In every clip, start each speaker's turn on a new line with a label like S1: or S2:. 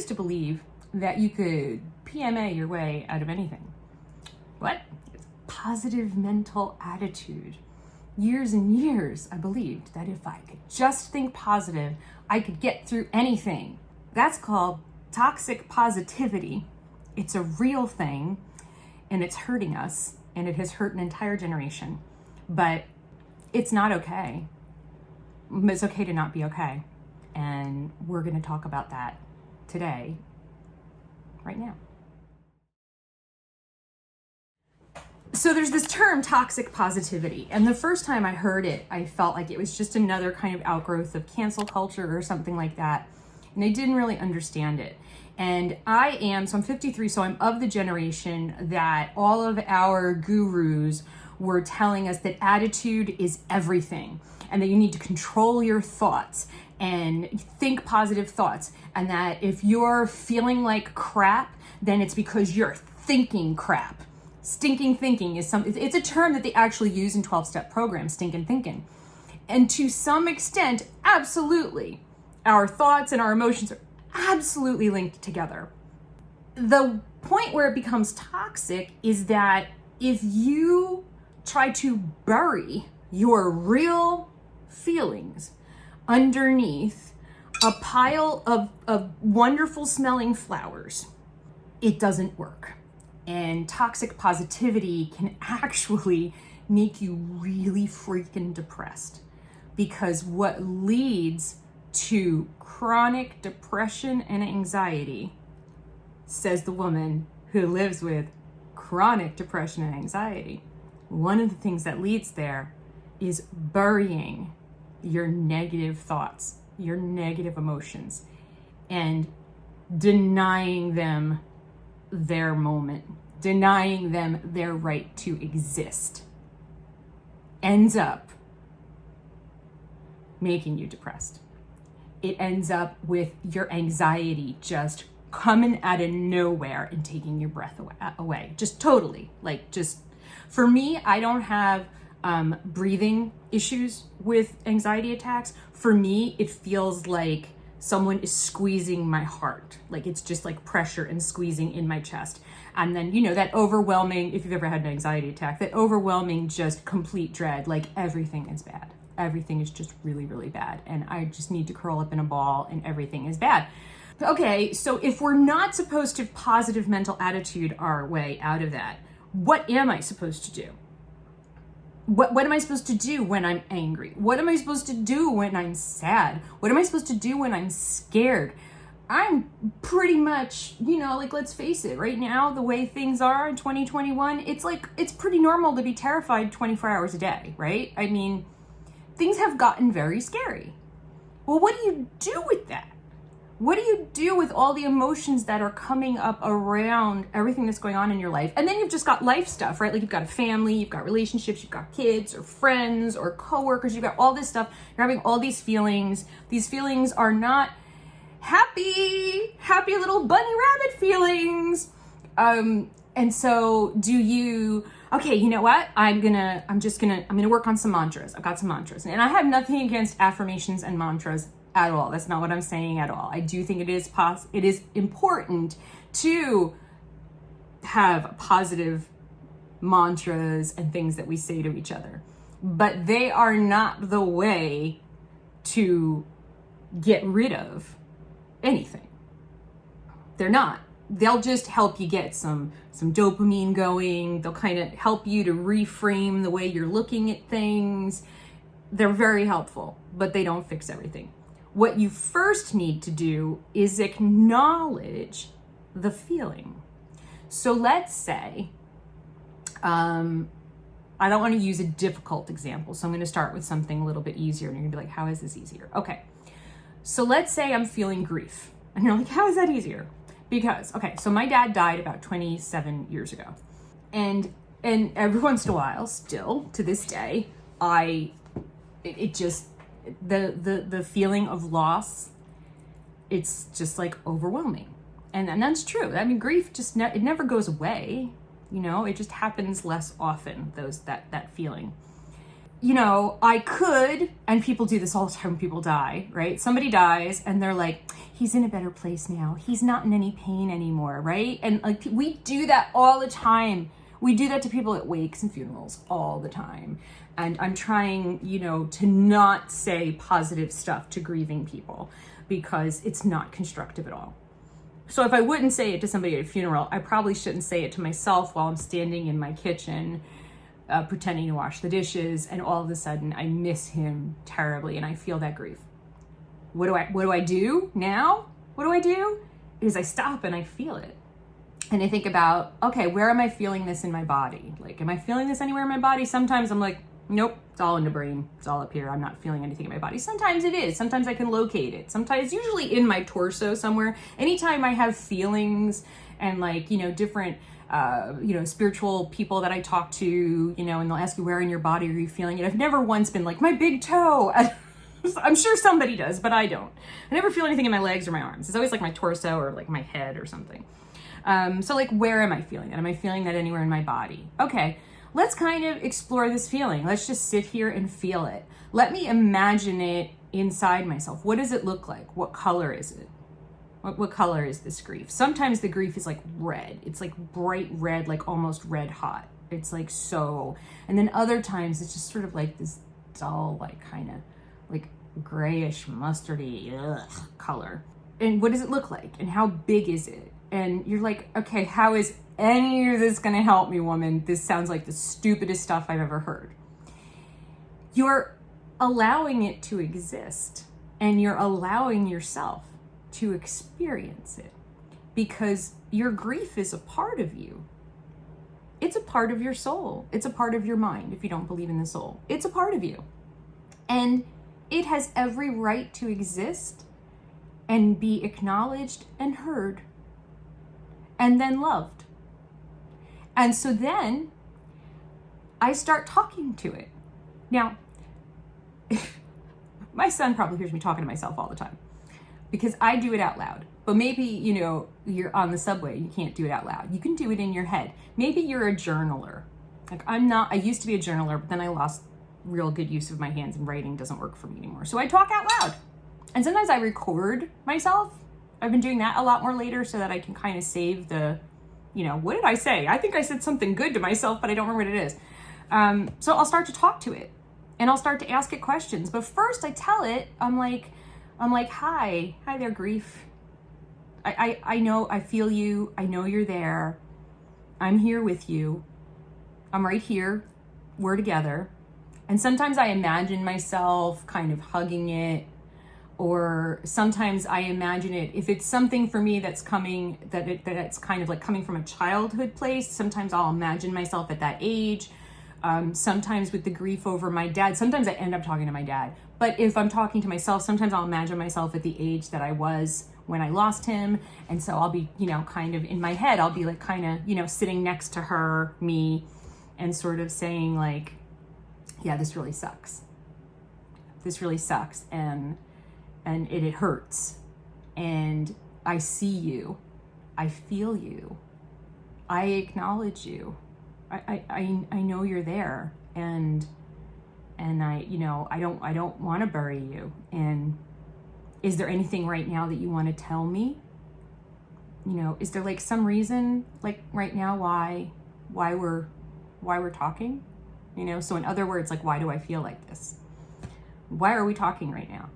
S1: used to believe that you could PMA your way out of anything. What? It's positive mental attitude. Years and years, I believed that if I could just think positive, I could get through anything. That's called toxic positivity. It's a real thing, and it's hurting us, and it has hurt an entire generation. But it's not okay. It's okay to not be okay. And we're going to talk about that today, right now. So there's this term, toxic positivity. And the first time I heard it, I felt like it was just another kind of outgrowth of cancel culture or something like that. And I didn't really understand it. And I'm 53, so I'm of the generation that all of our gurus were telling us that attitude is everything, and that you need to control your thoughts and think positive thoughts. And that if you're feeling like crap, then it's because you're thinking crap. Stinking thinking is it's a term that they actually use in 12-step programs, stinking thinking. And to some extent, absolutely, our thoughts and our emotions are absolutely linked together. The point where it becomes toxic is that if you try to bury your real feelings underneath a pile of wonderful smelling flowers, it doesn't work. And toxic positivity can actually make you really freaking depressed, because what leads to chronic depression and anxiety, says the woman who lives with chronic depression and anxiety, one of the things that leads there is burying your negative thoughts, your negative emotions, and denying them their moment, denying them their right to exist, ends up making you depressed. It ends up with your anxiety just coming out of nowhere and taking your breath away. Just totally. For me, I don't have breathing issues with anxiety attacks. For me, it feels like someone is squeezing my heart. Like it's just like pressure and squeezing in my chest. And then, that overwhelming, if you've ever had an anxiety attack, that overwhelming, just complete dread, like everything is bad. Everything is just really, really bad. And I just need to curl up in a ball and everything is bad. Okay, so if we're not supposed to positive mental attitude our way out of that, what am I supposed to do? What am I supposed to do when I'm angry? What am I supposed to do when I'm sad? What am I supposed to do when I'm scared? I'm pretty much, let's face it, right now, the way things are in 2021, it's pretty normal to be terrified 24 hours a day, right? I mean, things have gotten very scary. Well, what do you do with that? What do you do with all the emotions that are coming up around everything that's going on in your life? And then you've just got life stuff, right? Like you've got a family, you've got relationships, you've got kids or friends or coworkers, you've got all this stuff. You're having all these feelings. These feelings are not happy little bunny rabbit feelings. And so okay, you know what? I'm gonna work on some mantras. I've got some mantras. And I have nothing against affirmations and mantras at all. That's not what I'm saying at all. I do think it is important to have positive mantras and things that we say to each other, but they are not the way to get rid of anything. They're not. They'll just help you get some dopamine going. They'll kind of help you to reframe the way you're looking at things. They're very helpful, but they don't fix everything. What you first need to do is acknowledge the feeling. So let's say, I don't want to use a difficult example, so I'm going to start with something a little bit easier, and you're going to be like, how is this easier? Okay, so let's say I'm feeling grief. And you're like, how is that easier? Because, so my dad died about 27 years ago. And every once in a while, still to this day, the feeling of loss, it's just like overwhelming. And that's true. I mean, grief just, it never goes away. It just happens less often, that feeling. I could, and people do this all the time when people die, right? Somebody dies and they're like, he's in a better place now. He's not in any pain anymore, right? And like we do that all the time. We do that to people at wakes and funerals all the time. And I'm trying, to not say positive stuff to grieving people because it's not constructive at all. So if I wouldn't say it to somebody at a funeral, I probably shouldn't say it to myself while I'm standing in my kitchen pretending to wash the dishes, and all of a sudden I miss him terribly and I feel that grief. What do I do now? What do I do? Is I stop and I feel it. And I think about, okay, where am I feeling this in my body? Like, am I feeling this anywhere in my body? Sometimes I'm like, nope, it's all in the brain. It's all up here. I'm not feeling anything in my body. Sometimes it is. Sometimes I can locate it. Sometimes it's usually in my torso somewhere. Anytime I have feelings and like, different spiritual people that I talk to, and they'll ask you, where in your body are you feeling it? I've never once been like, my big toe. I'm sure somebody does, but I don't. I never feel anything in my legs or my arms. It's always like my torso or like my head or something. So like, where am I feeling that? Am I feeling that anywhere in my body? Okay, let's kind of explore this feeling. Let's just sit here and feel it. Let me imagine it inside myself. What does it look like? What color is it? What color is this grief? Sometimes the grief is like red. It's like bright red, like almost red hot. It's like so. And then other times it's just sort of like this dull, like kind of like grayish, mustardy color. And what does it look like? And how big is it? And you're like, okay, how is any of this going to help me, woman? This sounds like the stupidest stuff I've ever heard. You're allowing it to exist, and you're allowing yourself to experience it, because your grief is a part of you. It's a part of your soul. It's a part of your mind. If you don't believe in the soul, it's a part of you, and it has every right to exist and be acknowledged and heard and then loved. And so then I start talking to it. Now, my son probably hears me talking to myself all the time because I do it out loud. But maybe, you're on the subway, you can't do it out loud. You can do it in your head. Maybe you're a journaler. Like I used to be a journaler, but then I lost real good use of my hands and writing doesn't work for me anymore. So I talk out loud. And sometimes I record myself. I've been doing that a lot more later so that I can kind of save the, what did I say? I think I said something good to myself, but I don't remember what it is. So I'll start to talk to it and I'll start to ask it questions. But first I tell it, I'm like, hi there, grief. I know, I feel you. I know you're there. I'm here with you. I'm right here. We're together. And sometimes I imagine myself kind of hugging it, or sometimes I imagine it, if it's something for me that's coming, that's kind of like coming from a childhood place, sometimes I'll imagine myself at that age. Sometimes with the grief over my dad, sometimes I end up talking to my dad. But if I'm talking to myself, sometimes I'll imagine myself at the age that I was when I lost him. And so I'll be, kind of in my head, I'll be like kind of, sitting next to her, me, and sort of saying like, yeah, this really sucks. This really sucks. And it hurts. And I see you. I feel you. I acknowledge you. I know you're there. And I don't want to bury you. And is there anything right now that you want to tell me? Is there like some reason like right now why we're talking? So in other words, like, why do I feel like this? Why are we talking right now?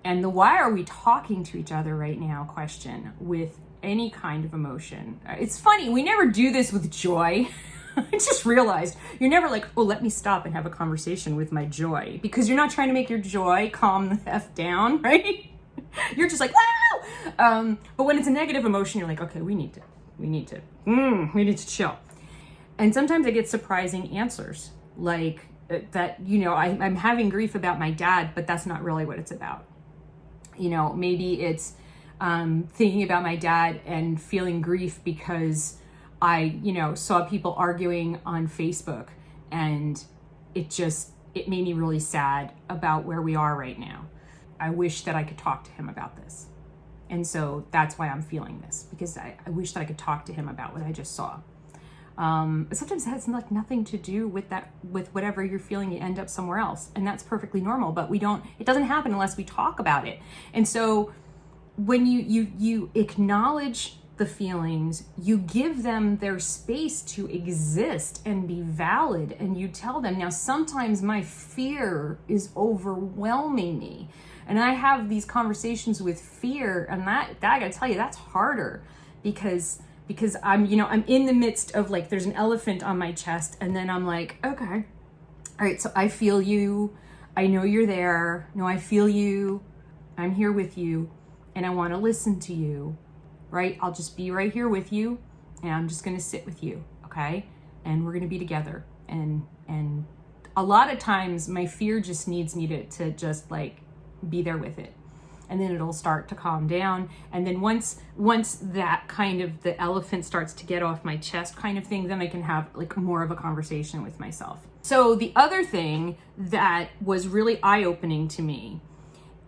S1: And the why are we talking to each other right now question with any kind of emotion. It's funny, we never do this with joy. I just realized you're never like, oh, let me stop and have a conversation with my joy, because you're not trying to make your joy calm the F down, right? You're just like, wow. But when it's a negative emotion, you're like, okay, we need to chill. And sometimes I get surprising answers like that, I'm having grief about my dad, but that's not really what it's about. Maybe it's thinking about my dad and feeling grief because I, saw people arguing on Facebook, and it made me really sad about where we are right now. I wish that I could talk to him about this. And so that's why I'm feeling this, because I wish that I could talk to him about what I just saw. Sometimes it has like nothing to do with that, with whatever you're feeling. You end up somewhere else, and that's perfectly normal. But it doesn't happen unless we talk about it. And so when you acknowledge the feelings, you give them their space to exist and be valid, and you tell them, now sometimes my fear is overwhelming me, and I have these conversations with fear, and that I gotta tell you, that's harder because I'm in the midst of, like, there's an elephant on my chest, and then I'm like, okay, all right, so I feel you, I know you're there, no, I feel you, I'm here with you, and I want to listen to you, right? I'll just be right here with you, and I'm just going to sit with you, okay? And we're going to be together. And a lot of times my fear just needs me to just like be there with it. And then it'll start to calm down. And then once that kind of, the elephant starts to get off my chest kind of thing, then I can have like more of a conversation with myself. So the other thing that was really eye-opening to me,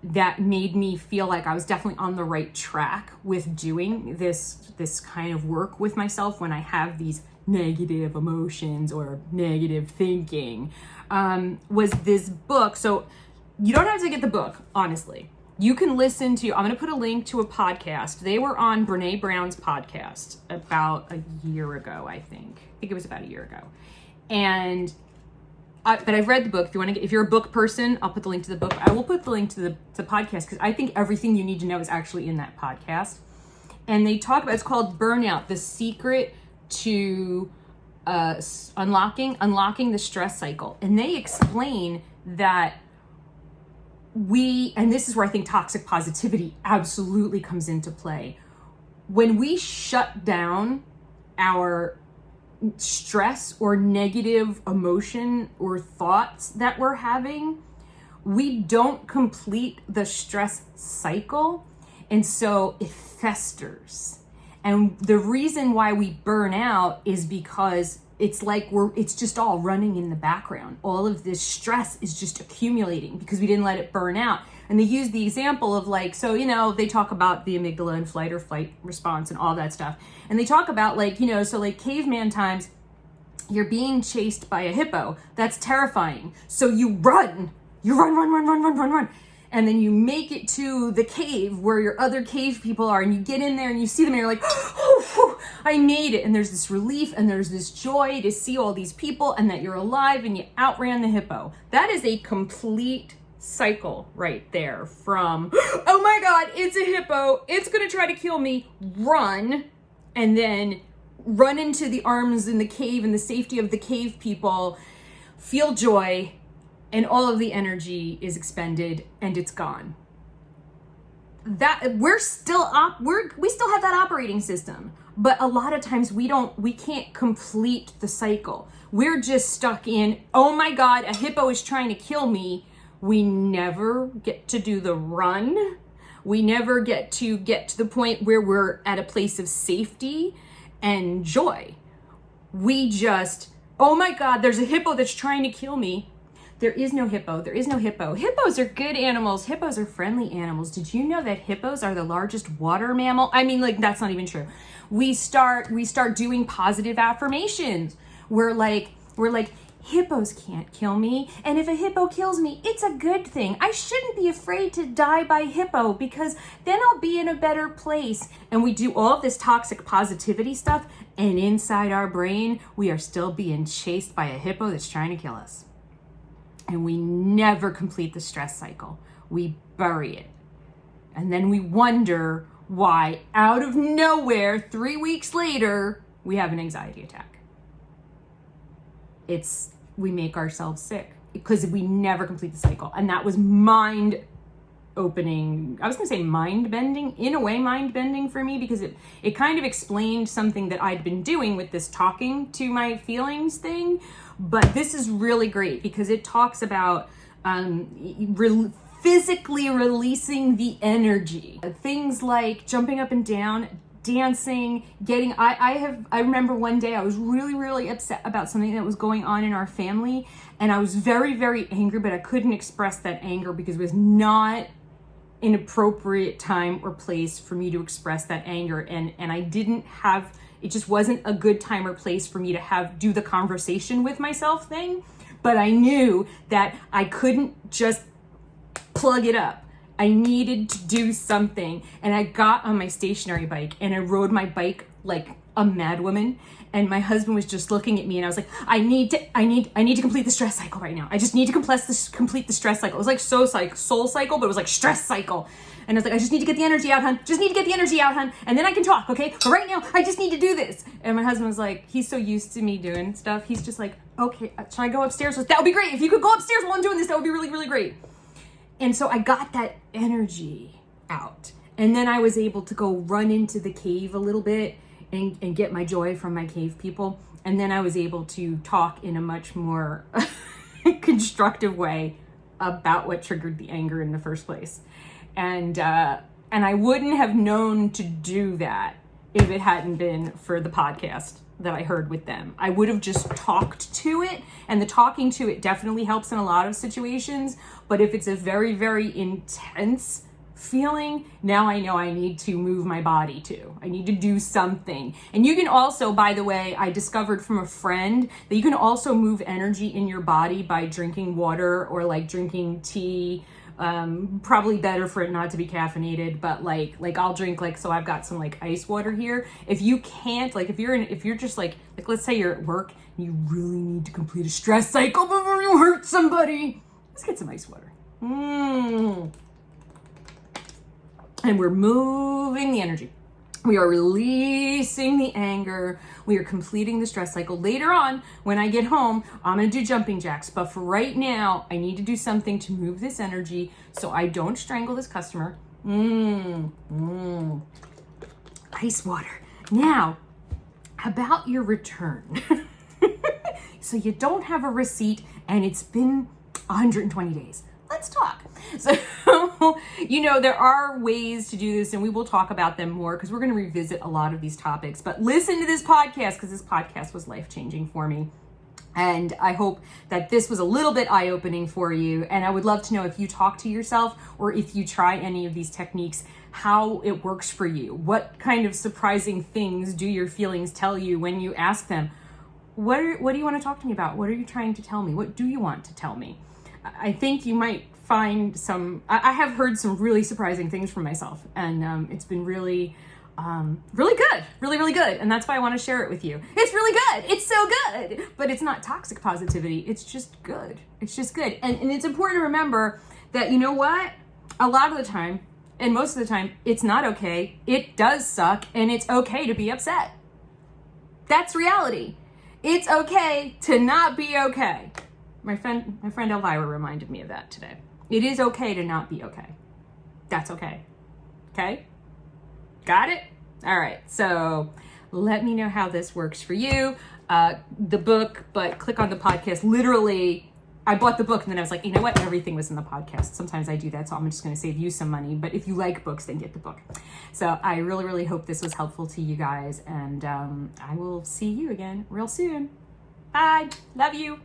S1: that made me feel like I was definitely on the right track with doing this kind of work with myself when I have these negative emotions or negative thinking, was this book. So you don't have to get the book, honestly. You can listen to, I'm going to put a link to a podcast. They were on Brene Brown's podcast about a year ago, I think it was about a year ago. And but I've read the book. If you're a book person, I'll put the link to the book. I will put the link to the podcast, because I think everything you need to know is actually in that podcast. And they talk about, it's called Burnout, the secret to unlocking the stress cycle. And they explain that and this is where I think toxic positivity absolutely comes into play. When we shut down our stress or negative emotion or thoughts that we're having, we don't complete the stress cycle, and so it festers. And the reason why we burn out is because it's like it's just all running in the background. All of this stress is just accumulating because we didn't let it burn out. And they use the example of, like, so, they talk about the amygdala and flight or flight response and all that stuff. And they talk about, like, so like caveman times, you're being chased by a hippo. That's terrifying. So you run. You run. And then you make it to the cave where your other cave people are, and you get in there and you see them and you're like, oh, I made it. And there's this relief and there's this joy to see all these people and that you're alive and you outran the hippo. That is a complete cycle right there from, oh my God, it's a hippo. It's going to try to kill me. Run. And then run into the arms in the cave and the safety of the cave people, feel joy, and all of the energy is expended and it's gone. That we still have that operating system, but a lot of times we can't complete the cycle. We're just stuck in, oh my God, a hippo is trying to kill me. We never get to do the run. We never get to the point where we're at a place of safety and joy. We just, oh my God, there's a hippo that's trying to kill me. There is no hippo. Hippos are good animals. Hippos are friendly animals. Did you know that hippos are the largest water mammal? I mean, like, that's not even true. We start doing positive affirmations. We're like, hippos can't kill me. And if a hippo kills me, it's a good thing. I shouldn't be afraid to die by hippo, because then I'll be in a better place. And we do all of this toxic positivity stuff, and inside our brain, we are still being chased by a hippo that's trying to kill us. And we never complete the stress cycle. We bury it. And then we wonder why, out of nowhere, 3 weeks later, we have an anxiety attack. We make ourselves sick because we never complete the cycle. And that was mind opening. I was going to say mind bending, in a way mind bending for me, because it kind of explained something that I'd been doing with this talking to my feelings thing. But this is really great because it talks about physically releasing the energy. Things like jumping up and down, dancing, I remember one day I was really, really upset about something that was going on in our family. And I was very, very angry, but I couldn't express that anger because it was not inappropriate time or place for me to express that anger. And I didn't have, it just wasn't a good time or place for me to do the conversation with myself thing. But I knew that I couldn't just plug it up. I needed to do something. And I got on my stationary bike and I rode my bike like a madwoman. And my husband was just looking at me and I was like, I need to complete the stress cycle right now. I just need to complete the stress cycle. It was like soul cycle, but it was like stress cycle. And I was like, I just need to get the energy out, hun. Just need to get the energy out, hun. And then I can talk, okay? But right now, I just need to do this. And my husband was like, he's so used to me doing stuff. He's just like, okay, should I go upstairs? That would be great. If you could go upstairs while I'm doing this, that would be really, really great. And so I got that energy out. And then I was able to go run into the cave a little bit and get my joy from my cave people. And then I was able to talk in a much more constructive way about what triggered the anger in the first place. And I wouldn't have known to do that if it hadn't been for the podcast that I heard with them. I would have just talked to it, and the talking to it definitely helps in a lot of situations. But if it's a very, very intense feeling, now I know I need to move my body too. I need to do something. And you can also, by the way, I discovered from a friend that you can also move energy in your body by drinking water or like drinking tea. Probably better for it not to be caffeinated, but like I'll drink so I've got some like ice water here. If you can't, if you're just like let's say you're at work and you really need to complete a stress cycle before you hurt somebody, let's get some ice water. And we're moving the energy. We are releasing the anger. We are completing the stress cycle. Later on, when I get home, I'm going to do jumping jacks. But for right now, I need to do something to move this energy so I don't strangle this customer. Ice water. Now, about your return. So you don't have a receipt and it's been 120 days. Let's talk. So, there are ways to do this and we will talk about them more because we're going to revisit a lot of these topics. But listen to this podcast because this podcast was life-changing for me. And I hope that this was a little bit eye-opening for you. And I would love to know if you talk to yourself or if you try any of these techniques, how it works for you. What kind of surprising things do your feelings tell you when you ask them, what do you want to talk to me about? What are you trying to tell me? What do you want to tell me? I think you might find I have heard some really surprising things from myself, and it's been really good, really, really good. And that's why I want to share it with you. It's really good. It's so good, but it's not toxic positivity. It's just good. It's just good. And it's important to remember that, you know what? A lot of the time, and most of the time, it's not okay. It does suck, and it's okay to be upset. That's reality. It's okay to not be okay. My friend Elvira reminded me of that today. It is okay to not be okay. That's okay. Okay? Got it? All right. So let me know how this works for you. The book, but click on the podcast. Literally, I bought the book and then I was like, you know what? Everything was in the podcast. Sometimes I do that, so I'm just going to save you some money. But if you like books, then get the book. So I really, really hope this was helpful to you guys. And I will see you again real soon. Bye. Love you.